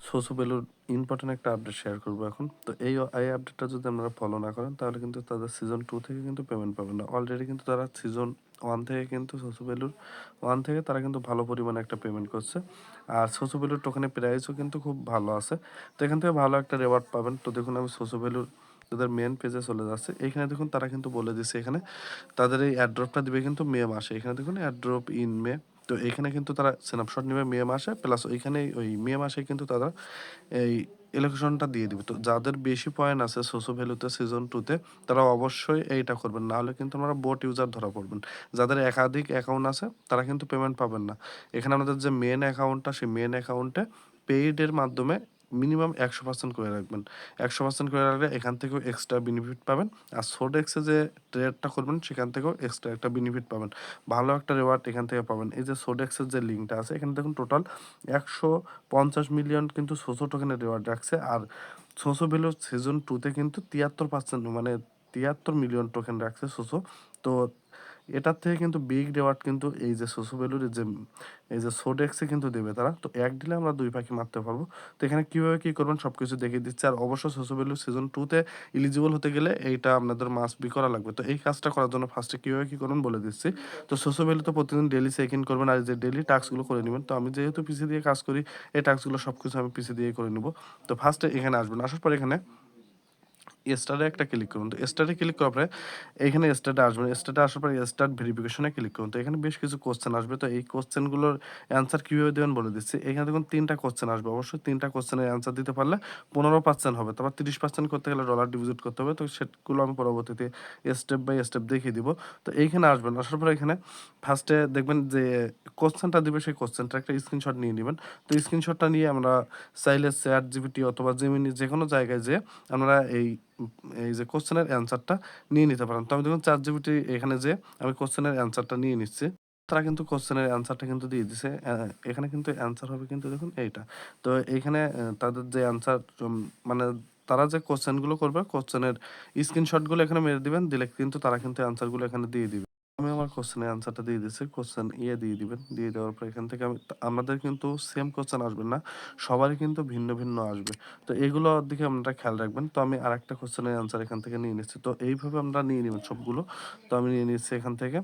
সোসুবেলুর important একটা update share করবো এখন। তো এই আপডেটটা যদি আপনারা ফলো না করেন তাহলে কিন্তু তাদের সিজন 2 থেকে কিন্তু পেমেন্ট পাবেন না। অলরেডি কিন্তু তারা সিজন 1 থেকে কিন্তু সোসুবেলুর 1 থেকে তারা কিন্তু ভালো পরিমাণে একটা পেমেন্ট করছে। আর সোসুবেলুর টোকেনের প্রাইসও কিন্তু খুব ভালো আছে। তো এখান থেকে ভালো একটা রেওয়ার্ড পাবেন। তো দেখুন আমি সোসুবেলুর তাদের মেন পেজে চলে যাচ্ছে। এইখানে দেখুন তারা কিন্তু বলে দিচ্ছে এখানে তাদের এই এয়ারড্রপটা দিবে কিন্তু মে মাসে। এখানে দেখুন এয়ারড্রপ ইন মে। তো এখানে কিন্তু তারা স্ন্যাপশট নিবে মে মাসে, প্লাস ওইখানেই ওই মে মাসে কিন্তু তারা এই এলোকেশনটা দিয়ে দিবে। তো যাদের বেশি পয়েন্ট আছে সোসো ভ্যালুতে সিজন 2 তে তারা অবশ্যই এইটা করবেন, নাহলে কিন্তু আমরা বোট ইউজার ধরা পড়বেন। যাদের একাধিক অ্যাকাউন্ট আছে তারা কিন্তু পেমেন্ট পাবেন না। এখানে আমাদের যে মেন অ্যাকাউন্টটা সেই মেন অ্যাকাউন্টে পেইডের মাধ্যমে মিনিমাম 100% করে রাখবেন। 100% করে রাখলে এখান থেকেও এক্সট্রা বেনিফিট পাবেন। আর সোডেক্সে যে ট্রেডটা করবেন সেখান থেকেও এক্সট্রা একটা বেনিফিট পাবেন। ভালো একটা রিওয়ার্ড এখান থেকে পাবেন। এই যে সোডেক্সের যে লিঙ্কটা আছে এখানে দেখুন টোটাল 150 মিলিয়ন কিন্তু সোসো টোকেনের রিওয়ার্ড রাখছে। আর সোসো ভ্যালু সিজন 2 তে কিন্তু 73% মানে 73 মিলিয়ন টোকেন রাখছে সোসো। তো এটার থেকে কিন্তু বিগ রিওয়ার্ড কিন্তু এই যে সোসো ভ্যালুর যে এই যে সোডেক্সে কিন্তু দেবে তারা। তো এক দিলে আমরা 2 পাখি মারতে পারবো। তো এখানে কিভাবে কি করবেন সবকিছু দেখিয়ে দিচ্ছে। আর অবশ্যই সোসো ভ্যালু সিজন 2 তে এলিজিবল হতে গেলে এইটা আপনাদের মাস্ট বি করা লাগবে। তো এই কাজটা করার জন্য ফার্স্টে কিভাবে কি করবেন বলে দিচ্ছি। তো সোসো ভ্যালু তো প্রতিদিন ডেইলি চেক ইন করবেন আর যে ডেইলি টাস্কগুলো করে নেবেন। তো আমি যেহেতু পিসি দিয়ে কাজ করি এই টাস্কগুলো সবকিছু আমি পিসি দিয়ে করে নেব। তো ফার্স্টে এখানে আসবেন, আসার পর এখানে স্টারে একটা ক্লিক করুন। তো স্টারে ক্লিক করার পরে এখানে স্টার্টে আসবেন। স্টার্টে আসার পরে স্টার্ট ভেরিফিকেশনে ক্লিক করুন। তো এখানে বেশ কিছু কোশ্চেন আসবে। তো এই কোশ্চেনগুলোর অ্যান্সার কীভাবে দেবেন বলে দিচ্ছি। এখানে দেখুন 3টা কোশ্চেন আসবে। অবশ্যই 3টা কোশ্চেনের অ্যান্সার দিতে পারলে 15% হবে। তারপর 30% করতে গেলে ডলার ডিপোজিট করতে হবে। তো সেগুলো আমি পরবর্তীতে স্টেপ বাই স্টেপ দেখিয়ে দিব। তো এইখানে আসবেন। আসার পরে এখানে ফার্স্টে দেখবেন যে কোশ্চেনটা দিবে সেই কোশ্চেনটা একটা স্ক্রিনশট নিয়ে নেবেন। তো স্ক্রিনশটটা নিয়ে আমরা চাইলে চ্যাটজিপিটি অথবা জেমিনি যেকোনো জায়গায় যেয়ে আমরা এই যে কোশ্চেনের অ্যান্সারটা নিয়ে নিতে পারেন। তো আমি দেখুন ChatGPT এখানে যেয়ে আমি কোশ্চেনের অ্যান্সারটা নিয়ে নিচ্ছি। তারা কিন্তু কোশ্চেনের অ্যান্সারটা কিন্তু দিয়ে দিছে। এখানে কিন্তু অ্যান্সার হবে কিন্তু দেখুন এইটা। তো এইখানে তাদের যে অ্যান্সার মানে তারা যে কোশ্চেনগুলো করবে কোশ্চেনের স্ক্রিনশটগুলো এখানে মেরে দিবেন। দিলে কিন্তু তারা কিন্তু অ্যান্সারগুলো এখানে দিয়ে দিবে। আমি আমার কোশ্চেনের অ্যান্সারটা দিয়ে দিচ্ছি। কোশ্চেন দিয়ে দিবেন। দিয়ে দেওয়ার পর এখান থেকে আমাদের কিন্তু সেম কোশ্চেন আসবে না। সবারই কিন্তু ভিন্ন, ভিন্ন আসবে। তো এগুলোর দিকে আপনারা খেয়াল রাখবেন। তো আমি আরেকটা কোশ্চেনের অ্যান্সার এখান থেকে নিয়ে নিচ্ছি। তো এইভাবে আমরা নিয়ে নিবেন সবগুলো। তো আমি নিয়ে নিচ্ছি এখান থেকে।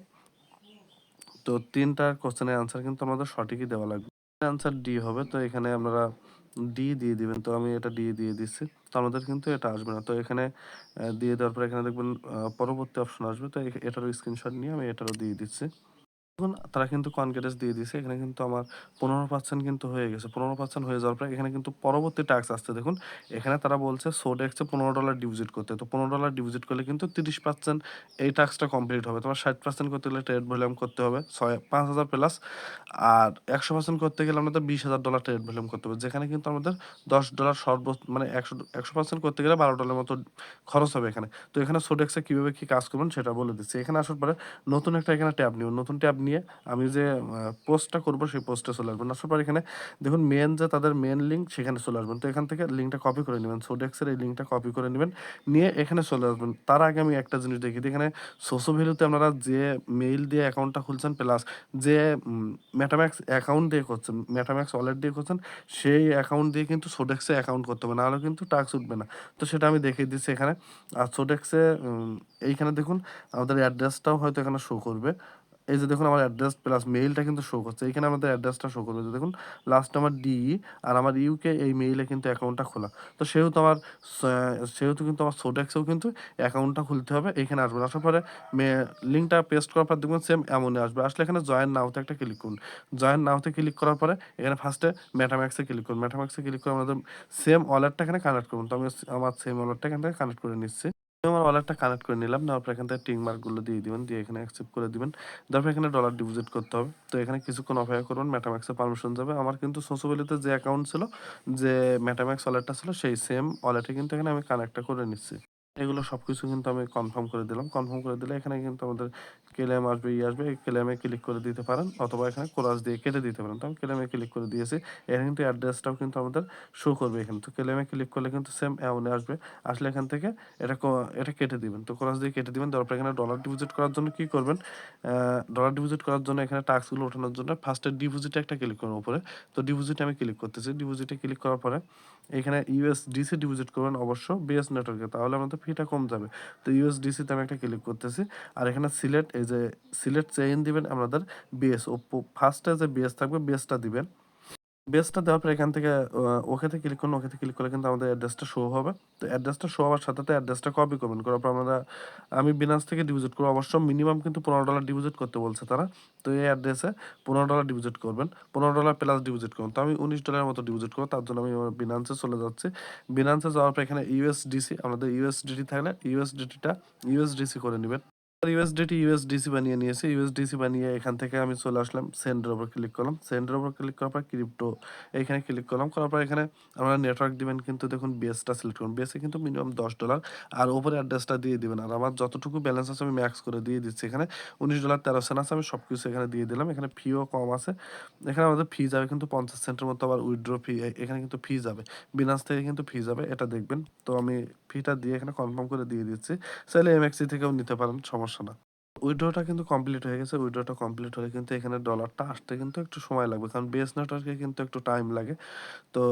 তো ৩ টা কোশ্চেনের অ্যান্সার কিন্তু আমাদের সঠিকই দেওয়া লাগবে। অ্যান্সার ডি হবে। তো এখানে আপনারা ডি দিয়ে দিবেন। তো আমি এটা ডি দিয়ে দিচ্ছি। তো আমাদের কিন্তু এটা আসবে না। তো এখানে দিয়ে দেওয়ার পরে এখানে দেখবেন পরবর্তী অপশন আসবে। তো এটারও স্ক্রিনশট নিয়ে আমি এটারও দিয়ে দিচ্ছি। দেখুন তারা কিন্তু কনফিডেন্স দিয়ে দিছে। এখানে কিন্তু আমার 15% কিন্তু হয়ে গেছে। 15% হয়ে যাওয়ার পরে এখানে কিন্তু পরবর্তী টাস্ক আসছে দেখুন। এখানে তারা বলছে সোডেক্সে $15 ডিপোজিট করতে। তো $15 ডিপোজিট করলে কিন্তু 30% এই টাস্কটা কমপ্লিট হবে। তোমার 60% করতে গেলে ট্রেড ভলিউম করতে হবে 5,000 প্লাস। আর 100% করতে গেলে আমাদের $20,000 ট্রেড ভলিউম করতে হবে। যেখানে কিন্তু আমাদের $10 মানে 100% করতে গেলে $12 মতো খরচ হবে এখানে। তো এখানে সোডেক্সে কিভাবে কি কাজ করবেন সেটা বলে দিচ্ছি। এখানে আসার পরে নতুন একটা এখানে ট্যাব নিব। নতুন ট্যাব নিয়ে আমি যে পোস্টটা করব সেই পোস্টে চলে আসবেন। আসার পর এখানে দেখুন মেইন যে তাদের মেইন লিঙ্ক সেখানে চলে আসবেন। তো এখান থেকে লিঙ্কটা কপি করে নিবেন। সোডেক্সের এই লিঙ্কটা কপি করে নিবেন। নিয়ে এখানে চলে আসবেন। তার আগে আমি একটা জিনিস দেখিয়ে দিই। এখানে সোসো ভ্যালুতে আপনারা যে মেইল দিয়ে অ্যাকাউন্টটা খুলছেন প্লাস যে মেটাম্যাক্স অ্যাকাউন্ট দিয়ে করছেন, মেটাম্যাক্স ওয়ালেট দিয়ে করছেন, সেই অ্যাকাউন্ট দিয়ে কিন্তু সোডেক্সে অ্যাকাউন্ট করতে হবে। নাহলে কিন্তু টাস্ক উঠবে না। তো সেটা আমি দেখিয়ে দিচ্ছি এখানে। আর সোডেক্সে এইখানে দেখুন আমাদের অ্যাড্রেসটাও হয়তো এখানে শো করবে। এই যে দেখুন আমার অ্যাড্রেস প্লাস মেইলটা কিন্তু শো করছে। এইখানে আমাদের অ্যাড্রেসটা শো করবে। যে দেখুন লাস্ট আমার ডিই আর আমার ইউকে এই মেইলে কিন্তু অ্যাকাউন্টটা খোলা। তো সেহেতু কিন্তু আমার সোডেক্সেও কিন্তু অ্যাকাউন্টটা খুলতে হবে। এইখানে আসবেন। আসার পরে লিঙ্কটা পেস্ট করার পর দেখবেন সেম এমনই আসবে। আসলে এখানে জয়েন নাওতে একটা ক্লিক করুন। জয়েন নাওতে ক্লিক করার পরে এখানে ফার্স্টে মেটাম্যাক্সে ক্লিক করুন। মেটাম্যাক্সে ক্লিক করে আমাদের সেম ওয়ালেটটা এখানে কানেক্ট করুন। তো আমি আমার সেম ওয়ালেটটা এখান থেকে কানেক্ট করে নিচ্ছি। আমি আমার ওয়ালেটটা কানেক্ট করে নিলাম। নেওয়ার পর এখান থেকে টিক মার্কগুলো দিয়ে দিবেন। দিয়ে এখানে অ্যাকসেপ্ট করে দিবেন। তারপর এখানে ডলার ডিপোজিট করতে হবে। তো এখানে কিছুক্ষণ অপেক্ষা করুন। মেটাম্যাক্সে পারমিশন যাবে। আমার কিন্তু সোসোভ্যালিতে যে অ্যাকাউন্ট ছিল, যে মেটাম্যাক্স ওয়ালেটটা ছিল সেই সেম ওয়ালেটে কিন্তু এখানে আমি কানেক্টটা করে নিচ্ছি। এগুলো সবকিছু কিন্তু আমি কনফার্ম করে দিলাম। কনফার্ম করে দিলে এখানে কিন্তু আমাদের ক্লেম আসবে আসবে, এই ক্লেমে ক্লিক করে দিতে পারেন, অথবা এখানে কোরাস দিয়ে কেটে দিতে পারেন। তো আমি ক্লেমে ক্লিক করে দিয়েছি। এখানে কিন্তু অ্যাড্রেসটাও কিন্তু আমাদের শো করবে এখানে। তো ক্লেমে ক্লিক করলে কিন্তু সেম অ্যামাউন্টে আসবে। আসলে এখান থেকে এটা কেটে দিবেন। তো কোরাস দিয়ে কেটে দিবেন। তারপর এখানে ডলার ডিপোজিট করার জন্য কি করবেন? ডলার ডিপোজিট করার জন্য এখানে টাস্কগুলো ওঠানোর জন্য ফার্স্টে ডিপোজিটে একটা ক্লিক করুন উপরে। তো ডিপোজিটে আমি ক্লিক করতেছি। ডিপোজিটে ক্লিক করার পরে এখানে ইউএসডিসি ডিপোজিট করবেন অবশ্য বিএস নেটওয়ার্কে, তাহলে আমাদের ফিটা কম যাবে। তো ইউএসডিসিতে আমি একটা ক্লিক করতেছি। আর এখানে সিলেক্ট চেইন দিবেন আমাদের বিএস, ফার্স্টে যে বিএস থাকবে বিএসটা দিবেন। বেসটা দেওয়ার পর এখান থেকে ওকেতে ক্লিক করুন। ওকেতে ক্লিক করলে কিন্তু আমাদের অ্যাড্রেসটা শো হবে। তো অ্যাড্রেসটা শো হওয়ার সাথে সাথে অ্যাড্রেসটা কপি করবেন। করার পর আমি বিনান্স থেকে ডিপোজিট করবো। অবশ্য মিনিমাম কিন্তু $15 ডিপোজিট করতে বলছে তারা। তো এই অ্যাড্রেসে $15 ডিপোজিট করবেন। $15 প্লাস ডিপোজিট করুন। তো আমি $19 মতো ডিপোজিট করবো। তার জন্য আমি আমার বিনান্সে চলে যাচ্ছি। বিনান্সে যাওয়ার পর এখানে ইউএসডিসি, আমাদের ইউএসডিটি থাকলে ইউএসডিসি করে নেবেন। ইউএসডিসি বানিয়ে নিয়েছি। ইউএসডিসি বানিয়ে এখান থেকে আমি চলে আসলাম সেন্ডের উপর ক্লিক করলাম। সেন্ডের উপর ক্লিক করার পর ক্রিপ্টো এইখানে ক্লিক করলাম। করার পর এখানে আপনারা নেটওয়ার্ক দিবেন, কিন্তু দেখুন বেসটা সিলেক্ট করুন। বেসে কিন্তু মিনিমাম $10 আর উপরে অ্যাড্রেসটা দিয়ে দিবেন। আর আমার যতটুকু ব্যালেন্স আছে আমি ম্যাক্স করে দিয়ে দিচ্ছি। এখানে $19.13 আছে, আমি সবকিছু এখানে দিয়ে দিলাম। এখানে ফিও কম আছে। এখানে আমাদের ফি যাবে কিন্তু 50 সেন্টের মতো, আবার উইথড্র ফি এখানে কিন্তু ফি যাবে। বিনান্স থেকে কিন্তু ফি যাবে, এটা দেখবেন। তো আমি ফিটা দিয়ে এখানে কনফার্ম করে দিয়ে দিচ্ছি। চাইলে এমএক্সি থেকেও নিতে পারেন, সমস্যা না। উইথড্রটা কিন্তু কমপ্লিট হয়ে গেছে। উইথড্রটা কমপ্লিট হলে কিন্তু এখানে ডলারটা আসতে কিন্তু একটু সময় লাগবে, কারণ বেস নেটওয়ার্কে কিন্তু একটু টাইম লাগে। তো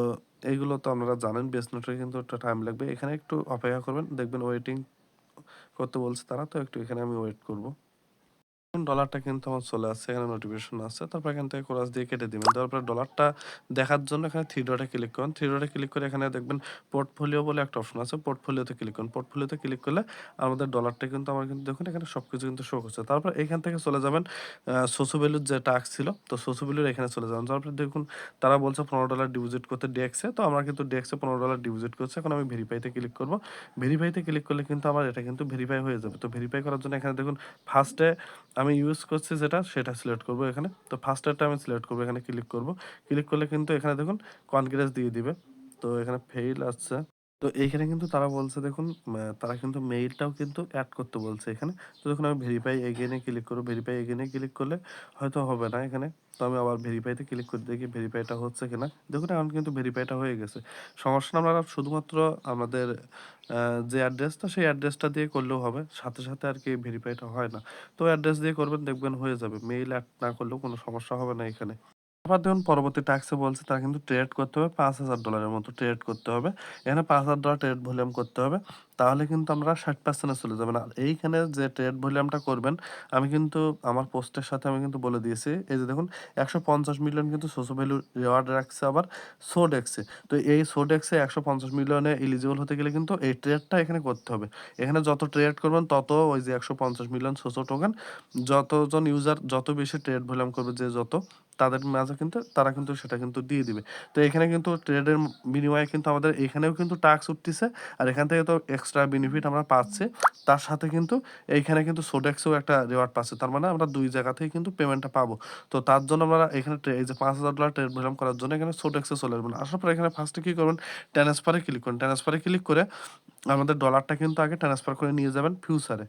এইগুলো তো আপনারা জানেন, বেস নেটওয়ার্কে কিন্তু একটু টাইম লাগবে। এখানে একটু অপেক্ষা করবেন, দেখবেন ওয়েটিং করতে বলছে তারা। তো একটু এখানে আমি ওয়েট করব। ডলারটা কিন্তু আমার চলে আসছে, এখানে নোটিফিকেশন আসছে। তারপর এখান থেকে কোরাস দিয়ে কেটে দিবেন। তারপরে ডলারটা দেখার জন্য এখানে থ্রি ডটে ক্লিক করুন। থ্রি ডটে ক্লিক করে এখানে দেখবেন পোর্টফোলিও বলে একটা অপশন আছে। পোর্টফোলিওতে ক্লিক করুন। পোর্টফোলিওতে ক্লিক করলে আমাদের ডলারটা কিন্তু আমার কিন্তু দেখুন এখানে সবকিছু কিন্তু শো করছে। তারপর এখান থেকে চলে যাবেন সোসো ভ্যালুর যে টাস্ক ছিল, তো সোসো ভ্যালুর এখানে চলে যাবেন। তারপরে দেখুন তারা বলছে $15 ডিপোজিট করতে ডেক্সে। তো আমরা কিন্তু ডেক্সে $15 ডিপোজিট করছি। এখন আমি ভেরিফাইতে ক্লিক করব। ভেরিফাইতে ক্লিক করলে কিন্তু আমার এটা কিন্তু ভেরিফাই হয়ে যাবে। তো ভেরিফাই করার জন্য এখানে দেখুন ফার্স্টে আমি ইউজ করছি সেটা সিলেক্ট করব এখানে। তো ফার্স্টেরটা আমি সিলেক্ট করব, এখানে ক্লিক করব। ক্লিক করলে কিন্তু এখানে দেখুন কনগ্রেস দিয়ে দিবে। তো এখানে ফেইল আসছে। তো এইখানে কিন্তু তারা বলছে দেখুন তারা কিন্তু মেইলটাও কিন্তু এড করতে বলছে এখানে। তো দেখুন আমি ভেরিফাই এগেইনে ক্লিক করব। ভেরিফাই এগেইনে ক্লিক করলে হয়তো হবে না এখানে। তো আমি আবার ভেরিফাইতে ক্লিক করে দেখি ভেরিফাইটা হচ্ছে কিনা। দেখুন এখন কিন্তু ভেরিফাইটা হয়ে গেছে। সমস্যা না, আমরা শুধুমাত্র আমাদের যে অ্যাড্রেসটা সেই অ্যাড্রেসটা দিয়ে করলেও হবে। সাথে সাথে আর কি ভেরিফাইটা হয় না। তো অ্যাড্রেস দিয়ে করবেন, দেখবেন হয়ে যাবে। মেইল অ্যাড না করলেও কোনো সমস্যা হবে না এখানে। আবার দেখুন পরবর্তী টাস্কে বলছে তারা কিন্তু ট্রেড করতে হবে $5,000 মতো ট্রেড করতে হবে। এখানে $5,000 ট্রেড ভলিউম করতে হবে। তাহলে কিন্তু আমরা 60% চলে যাবেন। আর এইখানে যে ট্রেড ভলিউমটা করবেন, আমি কিন্তু আমার পোস্টের সাথে আমি কিন্তু বলে দিয়েছি। এই যে দেখুন 150 মিলিয়ন কিন্তু সোসো ভ্যালু রিওয়ার্ড রাখছে আবার সোডেক্সে। তো এই সোডেক্সে 150 মিলিয়নে এলিজিবল হতে গেলে কিন্তু এই ট্রেডটা এখানে করতে হবে। এখানে যত ট্রেড করবেন তত ওই যে 150 মিলিয়ন সোসো টোকেন, যতজন ইউজার যত বেশি ট্রেড ভলিউম করবে যে যত, তাদের মাঝে কিন্তু তারা কিন্তু সেটা কিন্তু দিয়ে দিবে। তো এখানে কিন্তু ট্রেডের বিনিময়ে কিন্তু আমাদের এখানেও কিন্তু টাস্ক উঠতেছে। আর এখান থেকে তো এক্সট্রা বেনিফিট আমরা পাচ্ছি। তার সাথে কিন্তু এইখানে কিন্তু সোডেক্সেও একটা রিওয়ার্ড পাচ্ছে। তার মানে আমরা 2 জায়গা থেকে কিন্তু পেমেন্টটা পাবো। তো তার জন্য আমরা এখানে এই যে $5,000 ট্রেড ভলিউম করার জন্য এখানে সোডেক্সে চলে আসবেন। আসার পর এখানে ফার্স্টে কি করবেন? ট্রান্সফারে ক্লিক করুন। ট্রান্সফারে ক্লিক করে আমাদের ডলারটা কিন্তু আগে ট্রান্সফার করে নিয়ে যাবেন ফিউচারে।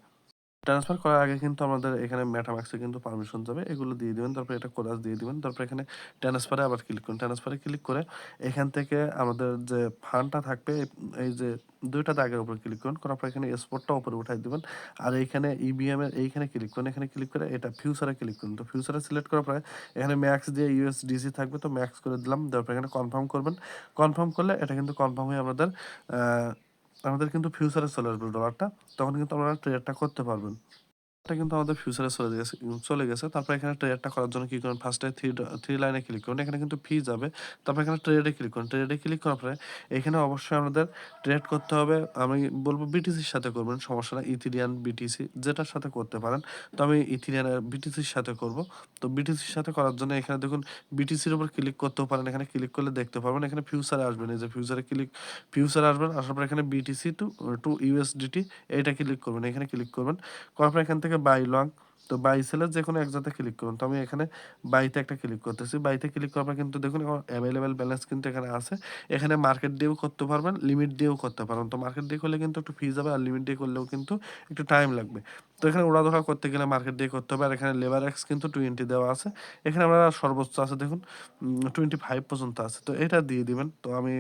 ট্রান্সফার করার আগে কিন্তু আমাদের এখানে মেটামাক্সে কিন্তু পারমিশন যাবে, এগুলো দিয়ে দিবেন। তারপর এটা কোরাস দিয়ে দিবেন। তারপর এখানে ট্রান্সফারে আবার ক্লিক করুন। ট্রান্সফারে ক্লিক করে এখান থেকে আমাদের যে ফান্ডটা থাকবে, এই যে 2টা দাগের উপর ক্লিক করুন। করার পর এখানে এক্সপোর্টটা উপরে উঠাই দিবেন। আর এইখানে ইবিএম এর এইখানে ক্লিক করুন। এখানে ক্লিক করে এটা ফিউচারে ক্লিক করুন। তো ফিউচারে সিলেক্ট করার পরে এখানে ম্যাক্স দিয়ে ইউএসডিসি থাকবে, তো ম্যাক্স করে দিলাম। তারপর এখানে কনফার্ম করবেন। কনফার্ম করলে এটা কিন্তু কনফার্ম হয়ে আমাদের কিন্তু ফিউচারে চলে আসবে ডলারটা। তখন কিন্তু আপনারা ট্রেডটা করতে পারবেন। এটা কিন্তু আমাদের ফিউচারে চলে গেছে। তারপর এখানে ট্রেডটা করার জন্য কি করুন? ফার্স্টে থ্রি লাইনে ক্লিক করুন। এখানে কিন্তু ফি যাবে। তারপর এখানে ট্রেডে ক্লিক করুন। ট্রেডে ক্লিক করার পরে এখানে অবশ্যই আমাদের ট্রেড করতে হবে। আমি বলব বিটিসির সাথে করবেন, সমস্যা নাই। ইথিরিয়ান, বিটিসি যেটার সাথে করতে পারেন। তো আমি ইথিরিয়ান আর বিটিসির সাথে করব। তো বিটিসির সাথে করার জন্য এখানে দেখুন বিটিসির উপর ক্লিক করতেও পারেন। এখানে ক্লিক করলে দেখতে পারবেন। এখানে ফিউচারে আসবেন। এই যে ফিউচারে আসবেন। আসার পর এখানে বিটিসি টু ইউএসডিটি এইটা ক্লিক করবেন। এখানে ক্লিক করবেন। করার পর এখান থেকে বাই লং তো বাই সেলের যেকোনো এক জায়গাতে ক্লিক করুন। তো আমি এখানে বাইতে একটা ক্লিক করতেছি। বাইতে ক্লিক করার পর কিন্তু দেখুন আমার এভেইলেবল ব্যালেন্স কিন্তু এখানে আছে। এখানে মার্কেট দিয়েও করতে পারবেন, লিমিট দিয়েও করতে পারবেন। তো মার্কেট দিয়ে করলে কিন্তু একটু ফি যাবে, আর লিমিট দিয়ে করলেও কিন্তু একটু টাইম লাগবে। তো এখানে উড়াধরা করতে গেলে মার্কেট দিয়ে করতে হবে। আর এখানে লেবার এক্স কিন্তু 20 দেওয়া আছে। এখানে আমরা সর্বোচ্চ আছে দেখুন 25 পর্যন্ত আছে। তো এটা দিয়ে দিবেন। তো আমি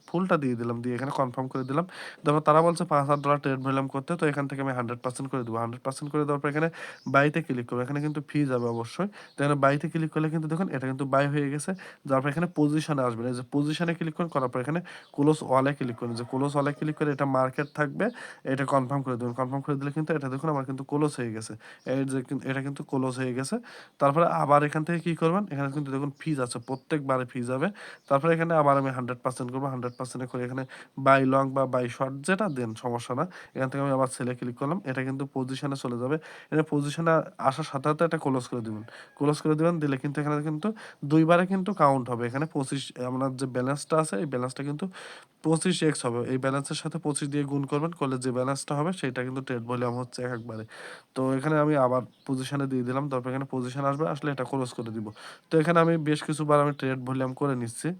ফুলটা দিয়ে দিলাম, দিয়ে এখানে কনফার্ম করে দিলাম। তারপর তারা বলছে $5000 ট্রেড ভলিউম করতে, তো এখান থেকে আমি 100% করে দেবো। 100% করে দেওয়ার পর এখানে বাইতে ক্লিক করবো। এখানে কিন্তু ফি যাবে অবশ্যই। তো এখানে বাইতে ক্লিক করলে কিন্তু দেখুন এটা কিন্তু বাই হয়ে গেছে। যার পর এখানে পজিশনে আসবেন। এই যে পজিশনে ক্লিক করুন, করার পর এখানে ক্লোজ অলে ক্লিক করুন। যে ক্লোজ অলে ক্লিক করে এটা মার্কেট থাকবে, এটা কনফার্ম করে দেবেন। কনফার্ম করে দিলে কিন্তু এটা দেখুন আমার কিন্তু ক্লোজ হয়ে গেছে। এই যে এটা কিন্তু ক্লোজ হয়ে গেছে। তারপরে আবার এখান থেকে কি করবেন, এখানে কিন্তু দেখুন ফি যাচ্ছে, প্রত্যেকবারে ফি যাবে। তারপরে এখানে আবার আমি 100% করবো। 100% করে এখানে বাই লং বা বাই শর্ট যেটা দেন সমস্যা না। এখান থেকে আমি আবার সেলে ক্লিক করলাম। এটা কিন্তু পজিশনে চলে যাবে। এটা পজিশনে আসার সাথে সাথে এটা ক্লোজ করে দিবেন। ক্লোজ করে দিবেন, দিলে কিন্তু এখানে কিন্তু 2 বারে কিন্তু কাউন্ট হবে। এখানে 25 আপনার যে ব্যালেন্সটা আছে এই ব্যালেন্সটা কিন্তু 25x হবে। এই ব্যালেন্সের সাথে 25 দিয়ে গুণ করবেন, করলে যে ব্যালেন্সটা হবে সেটা কিন্তু ট্রেড ভলিউম হচ্ছে একবারে। তো এখানে আমি আবার পজিশনে দিয়ে দিলাম। তারপর এখানে পজিশন আসবে, আসলে এটা ক্লোজ করে দিব। তো এখানে আমি বেশ কিছুবার আমি ট্রেড ভলিউম করে নিচ্ছি।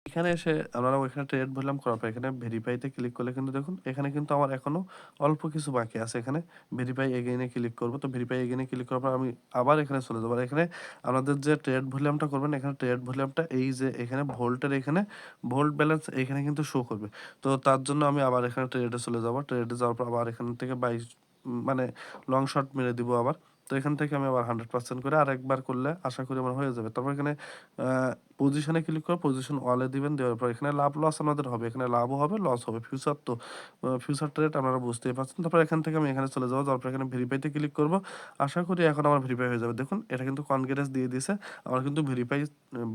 এখানে এসে আমরা ওইখানে ট্রেড ভরলাম, করার পর এখানে ভেরিফাইতে ক্লিক করলে কিন্তু দেখুন এখানে কিন্তু আমার এখনো অল্প কিছু বাকি আছে। এখানে ভেরিফাই এগেইনে ক্লিক করব। তো ভেরিফাই এগেইনে ক্লিক করার পর আমি আবার এখানে চলে যাবো। আর এখানে আমাদের যে ট্রেড ভলিউমটা করবেন, এখানে ট্রেড ভলিউমটা এই যে এখানে ভোল্টের এখানে ভোল্ট ব্যালেন্স এখানে কিন্তু শো করবে। তো তার জন্য আমি আবার এখানে ট্রেডে চলে যাব। ট্রেডে যাওয়ার পর আবার এখান থেকে মানে লং শট মেরে দিব আবার। তো এখান থেকে আমি আবার 100% করে আরেকবার করলে আশা করি আমার হয়ে যাবে। তারপর এখানে পজিশনে ক্লিক করে পজিশন অলে দিবেন। দেওয়ার পর এখানে লাভ লস আমাদের হবে, এখানে লাভও হবে লস হবে। ফিউচার তো ফিউচার ট্রেড আপনারা বুঝতেই পারছেন। তারপর এখান থেকে আমি এখানে চলে যাবো। তারপর এখানে ভেরিফাইতে ক্লিক করব। আশা করি এখন আমার ভেরিফাই হয়ে যাবে। দেখুন এটা কিন্তু কনগ্রেস দিয়ে দিছে। আমার কিন্তু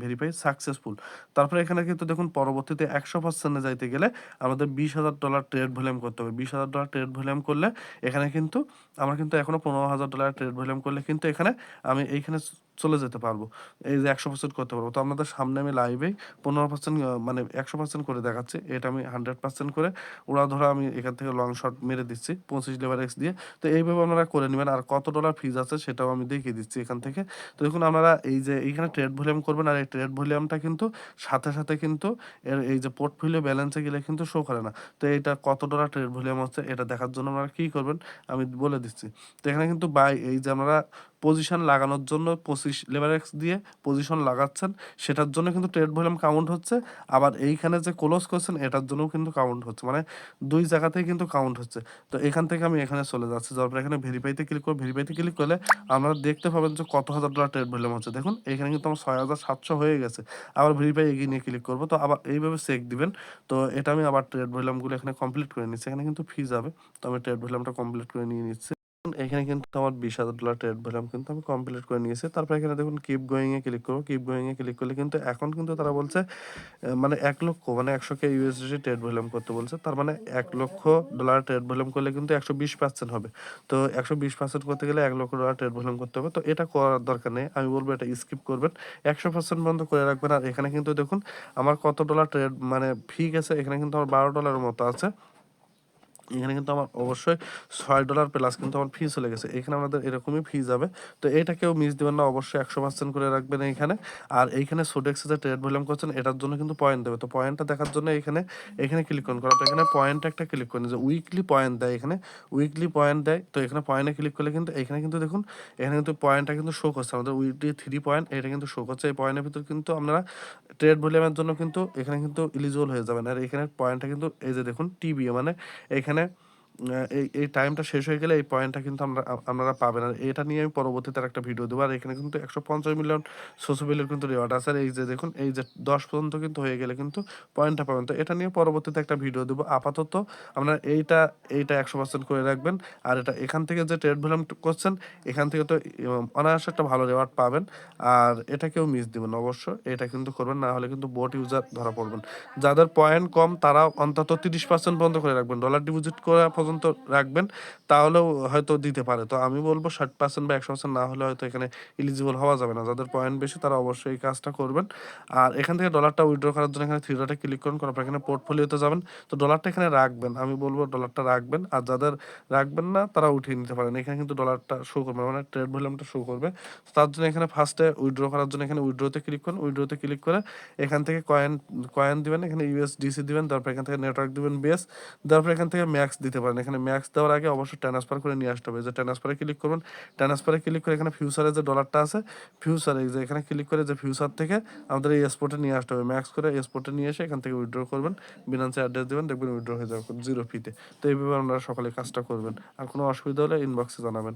ভেরিফাই সাকসেসফুল। তারপরে এখানে কিন্তু দেখুন পরবর্তীতে 100% এ যাইতে গেলে আমাদের $20,000 ট্রেড ভলিউম করতে হবে। $20,000 ট্রেড ভলিউম করলে এখানে কিন্তু আমার কিন্তু এখনো $15,000 ট্রেড ভলিউম করলে কিন্তু এখানে আমি এইখানে চলে যেতে পারবো। এই যে 100% করতে পারবো। তো আপনাদের সামনে আমি লাইভেই 15% মানে 100% করে দেখাচ্ছি। এটা আমি 100% করে উড়াধরা আমি এখান থেকে লং শট মেরে দিচ্ছি 25 লেভার এক্স দিয়ে। তো এইভাবে আপনারা করে নিবেন। আর কত ডলার ফিজ আছে সেটাও আমি দেখিয়ে দিচ্ছি এখান থেকে। তো দেখুন আপনারা এই যে এইখানে ট্রেড ভলিউম করবেন, আর এই ট্রেড ভলিউমটা কিন্তু সাথে সাথে কিন্তু এর এই যে পোর্টফোলিও ব্যালেন্সে গেলে কিন্তু শো করে না। তো এটা কত ডলার ট্রেড ভলিউম হচ্ছে এটা দেখার জন্য আপনারা কি করবেন আমি বলে দিচ্ছি। তো এখানে কিন্তু বাই এই যে আমরা পজিশন লাগানোর জন্য 25 লেভার এক্স দিয়ে পজিশন লাগাচ্ছেন, সেটার জন্য কিন্তু ট্রেড ভলিউম কাউন্ট হচ্ছে। আবার এইখানে যে ক্লোজ করছেন এটার জন্যও কিন্তু কাউন্ট হচ্ছে, মানে 2 জায়গাতেই কিন্তু কাউন্ট হচ্ছে। তো এখান থেকে আমি এখানে চলে যাচ্ছি। যাওয়ার পর এখানে ভেরিফাইতে ক্লিক করব। ভেরিফাইতে ক্লিক করলে আমরা দেখতে পাবেন যে কত হাজার ডলার ট্রেড ভলিউম হচ্ছে। দেখুন এখানে কিন্তু আমার 6700 হয়ে গেছে। আবার ভেরিফাই এগিয়ে নিয়ে ক্লিক করব। তো আবার এইভাবে চেক দিবেন। তো এটা আমি আবার ট্রেড ভলিউমগুলো এখানে কমপ্লিট করে নিচ্ছি। এখানে কিন্তু ফি যাবে। তো আমি ট্রেড ভলিউমটা কমপ্লিট করে নিয়ে নিচ্ছি। এখানে কিন্তু আমার $20,000 ট্রেড ভলিউম কিন্তু আমি কমপ্লিট করে নিয়েছি। তারপর এখানে দেখুন কিপ গোয়িং এ ক্লিক করব। কিপ গোয়িং এ ক্লিক করলে কিন্তু এখন কিন্তু তারা বলছে মানে 1,00,000 মানে 100K USDT ট্রেড ভলিউম করতে বলছে। তার মানে $1,00,000 ট্রেড ভলিউম করলে কিন্তু 120% হবে। তো 120% করতে গেলে $1,00,000 ট্রেড ভলিউম করতে হবে। তো এটা করার দরকার নেই। আমি বলব এটা স্কিপ করবেন। 100% পর্যন্ত করে রাখবেন। আর এখানে কিন্তু দেখুন আমার কত ডলার ট্রেড মানে ফি গেছে, এখানে কিন্তু আমার $12 মতো আছে। এখানে কিন্তু আমার অবশ্যই $6 প্লাস কিন্তু আমার ফি চলে গেছে। এখানে আমাদের এরকমই ফি যাবে। তো এটা কেউ মিস দিবেন না, অবশ্যই 100% করে রাখবেন এইখানে। আর এইখানে সোডেক্সে যে ট্রেড ভলিউম করছেন এটার জন্য কিন্তু পয়েন্ট দেবে। তো পয়েন্টটা দেখার জন্য এখানে ক্লিক করুন। করার পর এখানে পয়েন্ট একটা ক্লিক করুন, যে উইকলি পয়েন্ট দেয়, এখানে উইকলি পয়েন্ট দেয়। তো এখানে পয়েন্টে ক্লিক করলে কিন্তু এখানে কিন্তু দেখুন এখানে কিন্তু পয়েন্টটা কিন্তু শো করছে আমাদের উইকলি 3 পয়েন্ট, এটা কিন্তু শো করছে। এই পয়েন্টের ভিতর কিন্তু আপনারা ট্রেড ভলিউমের জন্য কিন্তু এখানে কিন্তু এলিজিবল হয়ে যাবেন। আর এখানে পয়েন্টটা কিন্তু এই যে দেখুন টিবিএ মানে এখানে এই টাইমটা শেষ হয়ে গেলে এই পয়েন্টটা কিন্তু আপনারা পাবেন। আর এটা নিয়ে আমি পরবর্তীতে একটা ভিডিও দেবো। আর এখানে কিন্তু 150 মিলিয়ন সোশ্যাল কিন্তু রিওয়ার্ড আছে। আর এই যে দেখুন এই যে 10 পর্যন্ত কিন্তু হয়ে গেলে কিন্তু পয়েন্টটা পাবেন। তো এটা নিয়ে পরবর্তীতে একটা ভিডিও দেবো। আপাতত আপনারা এইটা 100% করে রাখবেন। আর এটা এখান থেকে যে ট্রেড ভলিউম করছেন এখান থেকে তো অনায়াসে একটা ভালো রিওয়ার্ড পাবেন। আর এটা কেউ মিস দিবেন অবশ্য, এটা কিন্তু করবেন না হলে কিন্তু বোট ইউজার ধরা পড়বেন। যাদের পয়েন্ট কম তারা অন্তত 30% বন্ধ করে রাখবেন। ডলার ডিপোজিট করা পর্যন্ত পর্যন্ত রাখবেন, তাহলেও হয়তো দিতে পারে। তো আমি বলবো 60% বা 100% না হলে হয়তো এখানে এলিজিবল হওয়া যাবে না। যাদের পয়েন্ট বেশি তারা অবশ্যই এই কাজটা করবেন। আর এখান থেকে ডলারটা উইথড্র করার জন্য এখানে থ্রি ডটে ক্লিক করুন, করার পর এখানে পোর্টফোলিওতে যাবেন। তো ডলারটা এখানে রাখবেন, আমি বলবো ডলারটা রাখবেন। আর যাদের রাখবেন না তারা উঠিয়ে নিতে পারেন। এখানে কিন্তু ডলারটা শো করবে, মানে ট্রেড ভলিউমটা শো করবে। তার জন্য এখানে ফার্স্টে উইথড্র করার জন্য এখানে উইথড্রোতে ক্লিক করুন। উইথড্রোতে ক্লিক করে এখান থেকে কয়েন দিবেন, এখানে ইউএসডিসি দিবেন, তারপর এখান থেকে নেটওয়ার্ক দিবেন বেস, তারপর এখান থেকে ম্যাক্স দিতে পারেন। এখানে ম্যাক্স দেওয়ার আগে অবশ্যই ট্রান্সফার করে নিয়ে আসতে হবে। যে ট্রান্সফারে ক্লিক করবেন, ট্রান্সফারে ক্লিক করে এখানে ফিউচারে যে ডলারটা আছে, ফিউচারে যে এখানে ক্লিক করে যে ফিউচার থেকে আমাদের এই এক্সপোর্টে নিয়ে আসতে হবে। ম্যাক্স করে এক্সপোর্টে নিয়ে এসে এখান থেকে উইথড্র করবেন, বিনান্সে অ্যাড্রেস দেবেন, দেখবেন উইথড্র হয়ে যাবে 0 ফিতে। তো এইভাবে আপনারা সকালে কাজটা করবেন। আর কোনো অসুবিধা হলে ইনবক্সে জানাবেন।